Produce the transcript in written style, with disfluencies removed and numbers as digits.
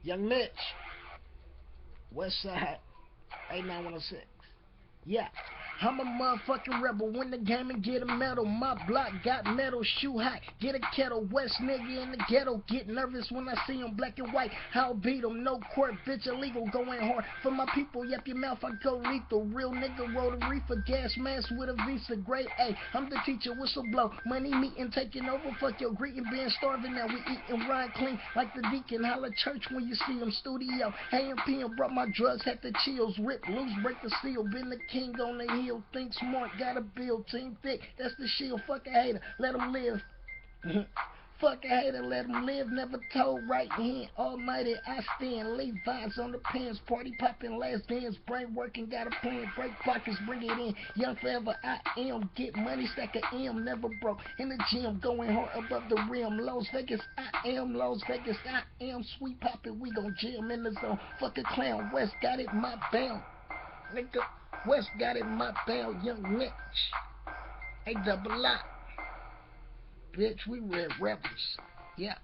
Young Mitch, West Side, 8916. Yeah, I'm a motherfucking rebel. Win the game and get a medal. My block got metal, shoe hot, get a kettle. West nigga in the ghetto, get nervous when I see him black and white. I'll beat him, no court, bitch illegal. Going hard for my people, yep, your mouth, I go lethal. Real nigga, roll the reefer, gas mask with a visa, grade A. I'm the teacher, whistle blow, money meeting, taking over. Fuck your greeting, being starving now. We eating rhyme clean like the deacon. Holla church when you see him. Studio, AMP and brought my drugs, had the chills, rip loose, break the seal. Been the king on the hill, think smart, got a bill, team thick, that's the shield. Fuck a hater, let him live. Fuck a hater, let him live. Never told right hand. Almighty, I stand. Levi's on the pants. Party popping, last dance. Brain working, got a plan. Break pockets, bring it in. Young forever, I am. Get money, stack a M. Never broke. In the gym, going hard above the rim. Las Vegas, I am. Las Vegas, I am. Sweet poppin', we gon' jam in the zone. Fuck a clown. West got it, my bound. Nigga, West got it, my bound. Young Mitch. A double lot. Bitch, we red rebels. Yeah.